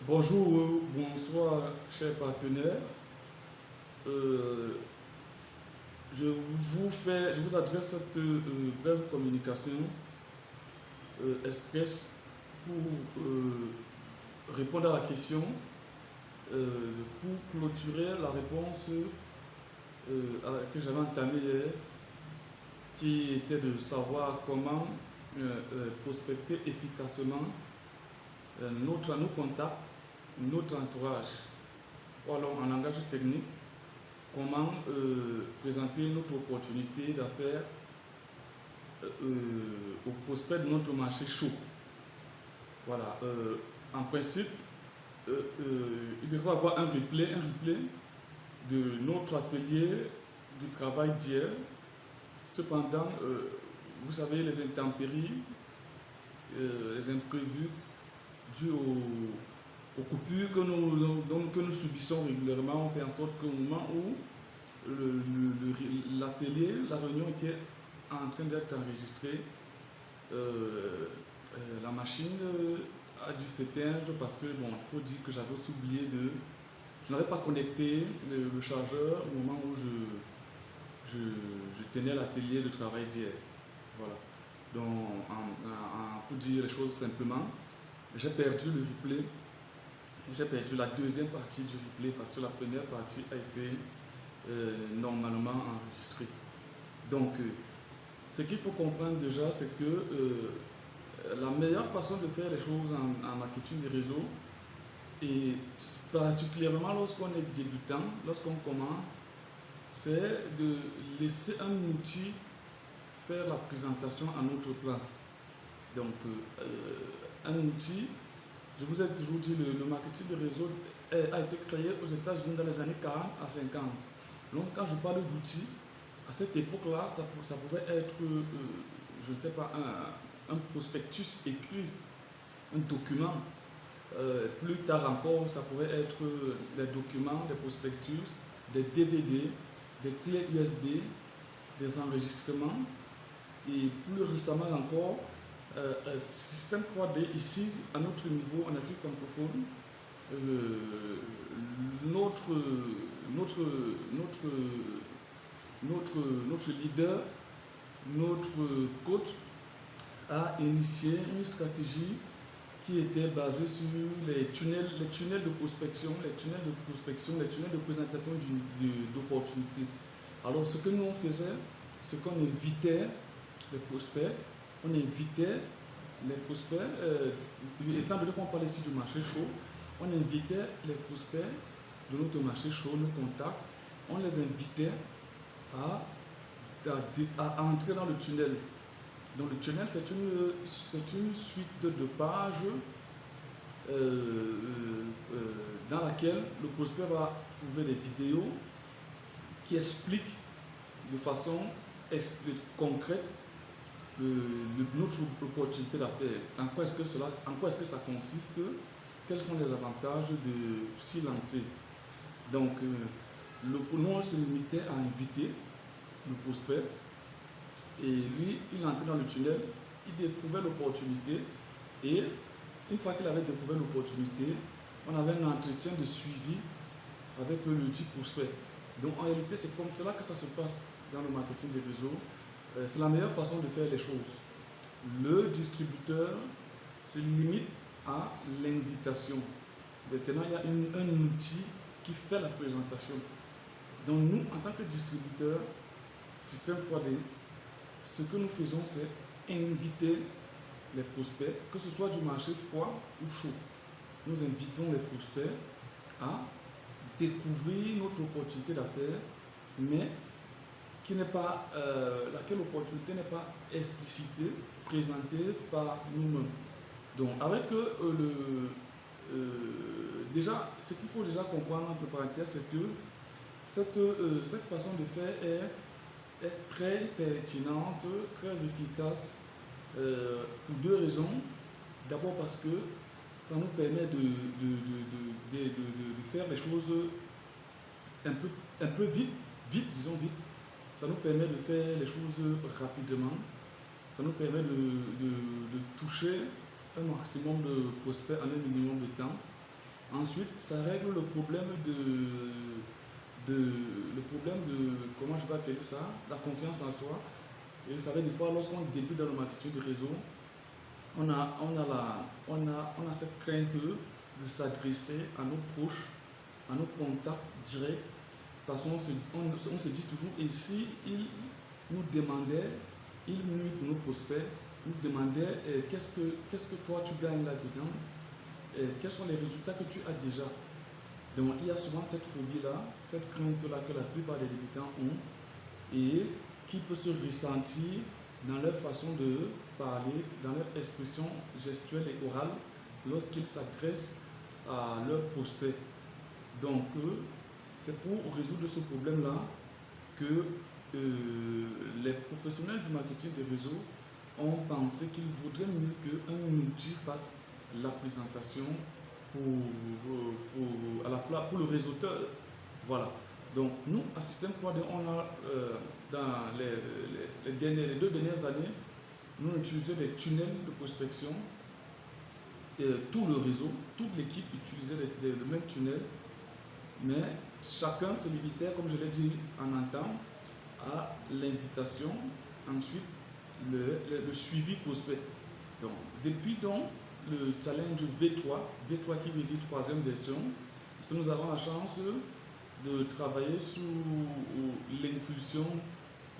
Bonjour, bonsoir, chers partenaires. Euh, je vous adresse cette brève communication express pour répondre à la question, pour clôturer la réponse que j'avais entamée hier, qui était de savoir comment prospecter efficacement nos contacts, notre entourage, ou alors en langage technique, comment présenter notre opportunité d'affaires aux prospects de notre marché chaud. Voilà. En principe, il devrait y avoir un replay de notre atelier du travail d'hier. Cependant, vous savez, les intempéries, les imprévus dus aux coupures que nous subissons régulièrement, on fait en sorte qu'au moment où l'atelier, la réunion était en train d'être enregistrée, la machine a dû s'éteindre parce que, bon, il faut dire que j'avais aussi oublié je n'avais pas connecté le chargeur au moment où je tenais l'atelier de travail d'hier. Voilà. Donc, pour dire les choses simplement, j'ai perdu le replay. J'ai perdu la deuxième partie du replay parce que la première partie a été normalement enregistrée. Donc, ce qu'il faut comprendre déjà, c'est que la meilleure façon de faire les choses en marketing des réseaux, et particulièrement lorsqu'on est débutant, lorsqu'on commence, c'est de laisser un outil faire la présentation à notre place. Donc, un outil, je vous ai toujours dit, le marketing de réseau a été créé aux États-Unis dans les années 40 à 50. Donc, quand je parle d'outils, à cette époque-là, ça pouvait être, je ne sais pas, un prospectus écrit, un document. Plus tard encore, ça pouvait être des documents, des prospectus, des DVD, des clés USB, des enregistrements. Et plus récemment encore, système 3D ici, à notre niveau, en Afrique francophone, notre, notre, notre, notre leader, notre coach a initié une stratégie qui était basée sur les tunnels de prospection, les tunnels de présentation d'opportunités. Alors, ce que nous on faisait, c'est qu'on invitait les prospects, étant donné qu'on parlait ici du marché chaud, on invitait les prospects de notre marché chaud, nos contacts, on les invitait à entrer dans le tunnel. Donc le tunnel, c'est une suite de pages dans laquelle le prospect va trouver des vidéos qui expliquent de façon concrète notre opportunité d'affaires. En quoi est-ce que ça consiste? Quels sont les avantages de s'y lancer? Donc, nous, on se limitait à inviter le prospect et lui, il entrait dans le tunnel, il découvrait l'opportunité et une fois qu'il avait découvert l'opportunité, on avait un entretien de suivi avec le dit prospect. Donc, en réalité, c'est comme cela que ça se passe dans le marketing des réseaux. C'est la meilleure façon de faire les choses. Le distributeur se limite à l'invitation. Maintenant, il y a un outil qui fait la présentation. Donc nous, en tant que distributeur, système 3D, ce que nous faisons, c'est inviter les prospects, que ce soit du marché froid ou chaud. Nous invitons les prospects à découvrir notre opportunité d'affaires, mais laquelle opportunité n'est pas explicitée, présentée par nous-mêmes. Donc, avec déjà, ce qu'il faut déjà comprendre entre parenthèses, c'est que cette façon de faire est très pertinente, très efficace pour deux raisons. D'abord parce que ça nous permet de faire les choses un peu disons vite. Ça nous permet de faire les choses rapidement. Ça nous permet de toucher un maximum de prospects en un minimum de temps. Ensuite, ça règle le problème le problème de, comment je vais appeler ça, la confiance en soi. Et vous savez, des fois, lorsqu'on débute dans le marketing de réseau, on a cette crainte de s'adresser à nos proches, à nos contacts directs, parce qu'on se dit toujours, et si ils nous demandaient, ils nous prospects, nous demandaient qu'est-ce que toi tu gagnes là-dedans, quels sont les résultats que tu as déjà. Donc il y a souvent cette phobie-là, cette crainte-là que la plupart des débutants ont et qui peut se ressentir dans leur façon de parler, dans leur expression gestuelle et orale lorsqu'ils s'adressent à leurs prospects. Donc c'est pour résoudre ce problème-là que les professionnels du marketing des réseaux ont pensé qu'il vaudrait mieux qu'un outil fasse la présentation pour le réseauteur. Voilà. Donc, nous, à Système 3D, on a, dans les 2 dernières années, nous utilisons des tunnels de prospection. Tout le réseau, toute l'équipe utilisait le même tunnel, mais chacun se limitait, comme je l'ai dit en entame, à l'invitation, ensuite le suivi prospect. Donc, depuis donc le challenge V3 qui veut dire troisième version, nous avons la chance de travailler sous l'impulsion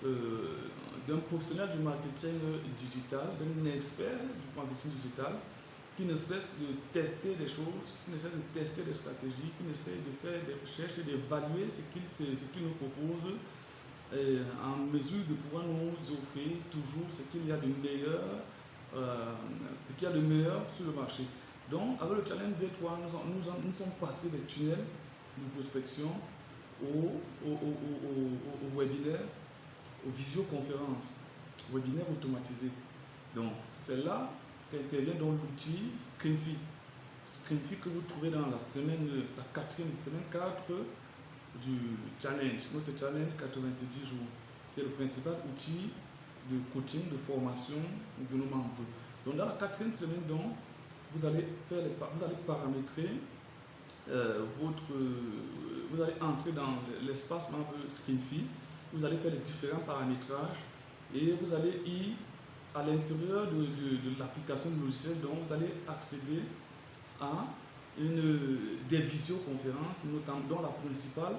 d'un professionnel du marketing digital, d'un expert du marketing digital, qui ne cesse de tester des choses, qui ne cesse de tester des stratégies, qui ne cesse de faire des recherches et d'évaluer ce qu'il nous propose, en mesure de pouvoir nous offrir toujours ce qu'il y a de meilleur, sur le marché. Donc, avec le challenge V3, nous sommes passés des tunnels de prospection au webinaire, aux visioconférences, webinaire automatisé. Donc, c'est là qu'intervient donc l'outil Screenfy. Screenfy que vous trouvez dans la quatrième semaine 4 du challenge, notre challenge 90 jours, qui est le principal outil de coaching, de formation de nos membres. Donc dans la quatrième semaine, donc, vous allez paramétrer vous allez entrer dans l'espace membre Screenfy, vous allez faire les différents paramétrages et vous allez à l'intérieur de l'application de logiciel, donc vous allez accéder à des visioconférences, notamment dont la principale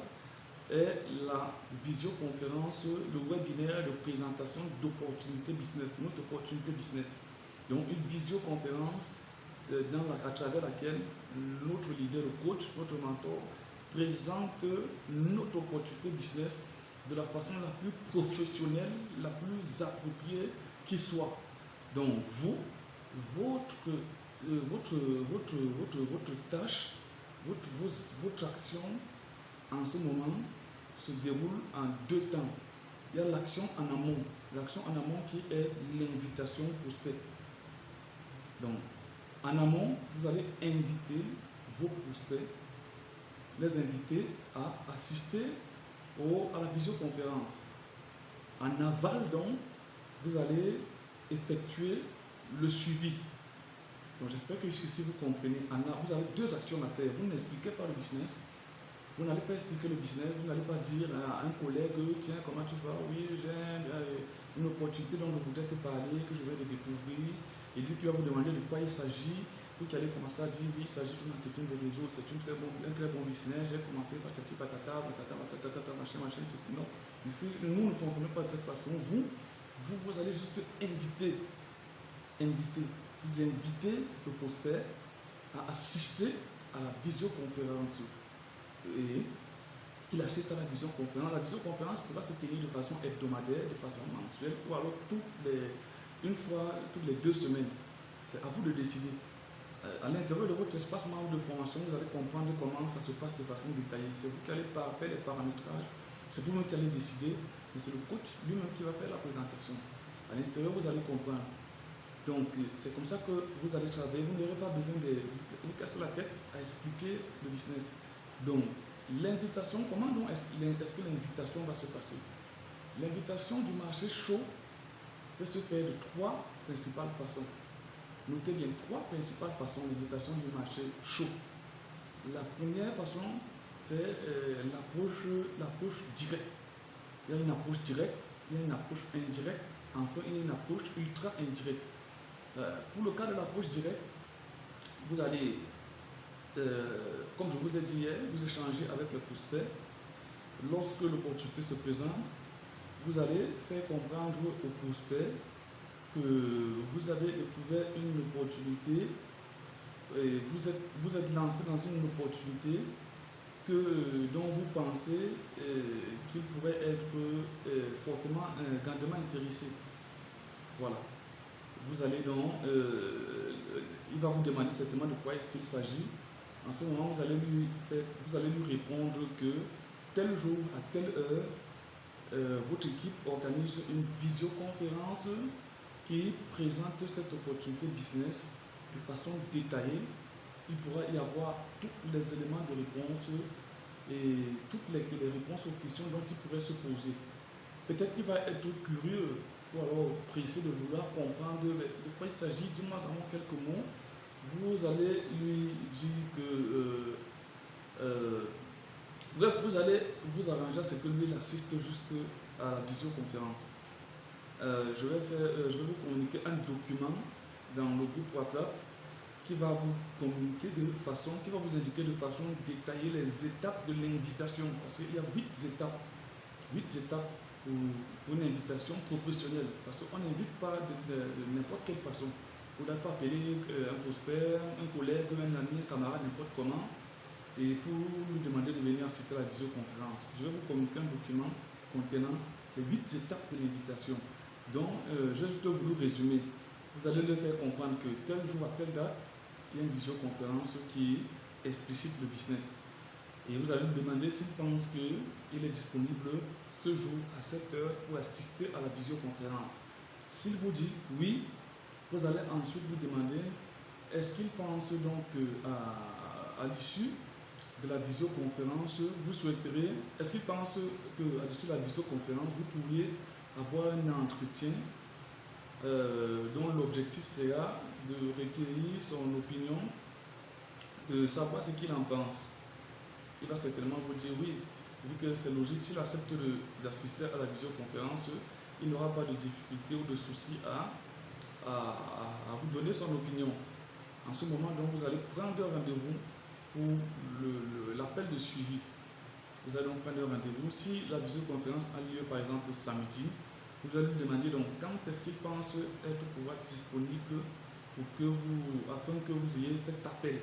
est la visioconférence, le webinaire de présentation d'opportunités business, notre opportunité business. Donc une visioconférence à travers laquelle notre leader, le coach, notre mentor, présente notre opportunité business de la façon la plus professionnelle, la plus appropriée qui soit. Donc votre tâche, votre action en ce moment se déroule en 2 temps. Il y a l'action en amont. L'action en amont qui est l'invitation prospect. Donc, en amont, vous allez inviter vos prospects, les inviter à assister à la visioconférence. En aval, donc, vous allez effectuer le suivi. Donc, j'espère que ici vous comprenez. Vous avez 2 actions à faire. Vous n'expliquez pas le business. Vous n'allez pas expliquer le business, vous n'allez pas dire à un collègue, tiens, comment tu vas? Oui, j'ai une opportunité dont je voudrais te parler, que je vais te découvrir. Et lui qui va vous demander de quoi il s'agit, vous qui allez commencer à dire, oui, il s'agit du marketing des réseaux, c'est un très bon business, j'ai commencé patati patata, machin, c'est non. Ici, nous ne fonctionnons pas de cette façon. Vous allez juste inviter le prospect à assister à la visioconférence. Et il assiste à la visioconférence. La visioconférence pourra se tenir de façon hebdomadaire, de façon mensuelle ou alors une fois toutes les 2 semaines. C'est à vous de décider. À l'intérieur de votre espace membre de formation, vous allez comprendre comment ça se passe de façon détaillée. C'est vous qui allez faire les paramétrages, c'est vous-même qui allez décider, mais c'est le coach lui-même qui va faire la présentation. À l'intérieur, vous allez comprendre. Donc, c'est comme ça que vous allez travailler. Vous n'aurez pas besoin de vous casser la tête à expliquer le business. Donc, l'invitation, comment donc est-ce que l'invitation va se passer? L'invitation du marché chaud peut se faire de 3 principales façons. Notez bien 3 principales façons d'invitation du marché chaud. La première façon, c'est l'approche directe. Il y a une approche directe, il y a une approche indirecte, enfin il y a une approche ultra indirecte. Pour le cas de l'approche directe, vous allez, comme je vous ai dit hier, vous échangez avec le prospect. Lorsque l'opportunité se présente, vous allez faire comprendre au prospect que vous avez découvert une opportunité et vous êtes lancé dans une opportunité dont vous pensez qu'il pourrait être fortement, grandement intéressé. Voilà. Vous allez donc, il va vous demander certainement de quoi est-ce qu'il s'agit. En ce moment, vous allez lui répondre que tel jour, à telle heure, votre équipe organise une visioconférence qui présente cette opportunité business de façon détaillée. Il pourra y avoir tous les éléments de réponse et toutes les réponses aux questions dont il pourrait se poser. Peut-être qu'il va être curieux ou alors pressé de vouloir comprendre de quoi il s'agit. Dis-moi en quelques mots. Vous allez lui dire que bref, vous allez vous arranger à ce que lui il assiste juste à la visioconférence. Je vais vous communiquer un document dans le groupe WhatsApp qui va vous qui va vous indiquer de façon détaillée les étapes de l'invitation. Parce qu'il y a 8 étapes. 8 étapes pour une invitation professionnelle. Parce qu'on n'invite pas de n'importe quelle façon. Vous n'allez pas appeler un prospect, un collègue, un ami, un camarade, n'importe comment, et pour lui demander de venir assister à la visioconférence. Je vais vous communiquer un document contenant les 8 étapes de l'invitation. Donc, j'ai juste voulu résumer. Vous allez le faire comprendre que tel jour à telle date, il y a une visioconférence qui explicite le business. Et vous allez lui demander s'il pense qu'il est disponible ce jour à cette heure pour assister à la visioconférence. S'il vous dit oui, vous allez ensuite lui demander est-ce qu'il pense donc à l'issue de la visioconférence, vous souhaiterez, est-ce qu'il pense qu'à l'issue de la visioconférence, vous pourriez avoir un entretien dont l'objectif sera de recueillir son opinion, de savoir ce qu'il en pense. Il va certainement vous dire oui, vu que c'est logique, s'il accepte d'assister à la visioconférence, il n'aura pas de difficulté ou de souci à vous donner son opinion. En ce moment, donc, vous allez prendre un rendez-vous pour l'appel de suivi. Vous allez donc prendre un rendez-vous. Si la visioconférence a lieu par exemple samedi, vous allez lui demander donc quand est-ce qu'il pense pouvoir être disponible afin que vous ayez cet appel.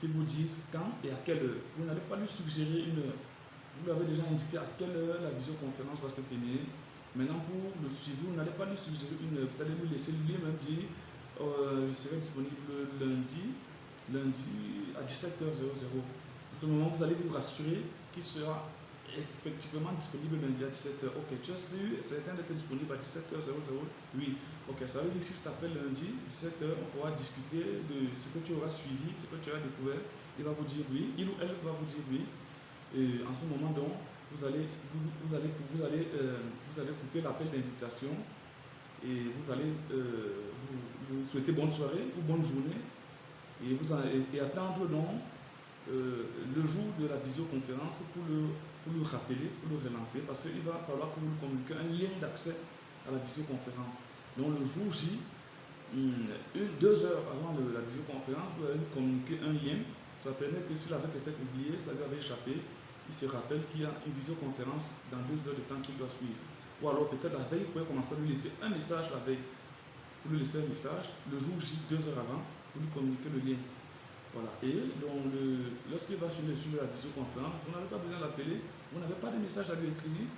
Qu'il vous dise quand et à quelle heure. Vous n'allez pas lui suggérer une heure. Vous lui avez déjà indiqué à quelle heure la visioconférence va se tenir. Maintenant, pour le suivi, vous n'allez pas lui suggérer une heure. Vous allez lui laisser lui-même dire je serai disponible lundi à 17h00. À ce moment, vous allez vous rassurer qu'il sera effectivement disponible lundi à 17h. Ok, tu es sûr, certain d'être disponible à 17h00? Oui. Ok, ça veut dire que si je t'appelle lundi, 17h, on pourra discuter de ce que tu auras suivi, ce que tu as découvert. Il va vous dire oui, il ou elle va vous dire oui. Et en ce moment, donc, vous allez couper l'appel d'invitation et vous allez vous souhaiter bonne soirée ou bonne journée et attendre donc le jour de la visioconférence pour le rappeler, pour le relancer, parce qu'il va falloir que vous lui communiquiez un lien d'accès à la visioconférence. Donc le jour J, 2 heures avant la visioconférence, vous allez lui communiquer un lien. Ça permet que s'il avait peut-être oublié, ça lui avait échappé, il se rappelle qu'il y a une visioconférence dans 2 heures de temps qu'il doit suivre. Ou alors peut-être la veille, vous pouvez commencer à lui laisser un message la veille. Vous lui laissez un message, le jour J, 2 heures avant, vous lui communiquez le lien. Voilà. Et donc, lorsqu'il va finir sur la visioconférence, vous n'avez pas besoin d'appeler, vous n'avez pas de message à lui écrire.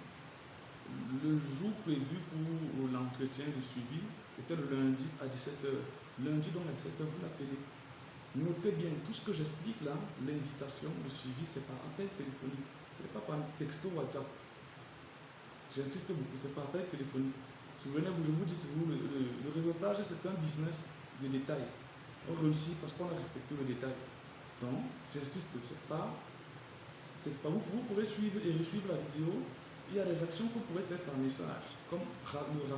Le jour prévu pour l'entretien de suivi était le lundi à 17h. Lundi, donc à 17h, vous l'appelez. Notez bien, tout ce que j'explique là, l'invitation, le suivi, c'est par appel téléphonique. Ce n'est pas par texto WhatsApp. J'insiste beaucoup, c'est par appel téléphonique. Souvenez-vous, je vous dis toujours, le réseautage, c'est un business de détail. On réussit parce qu'on a respecté le détail. Donc, j'insiste, c'est pas vous pourrez suivre et resuivre la vidéo. Il y a des actions que vous pouvez faire par message, comme le rappel.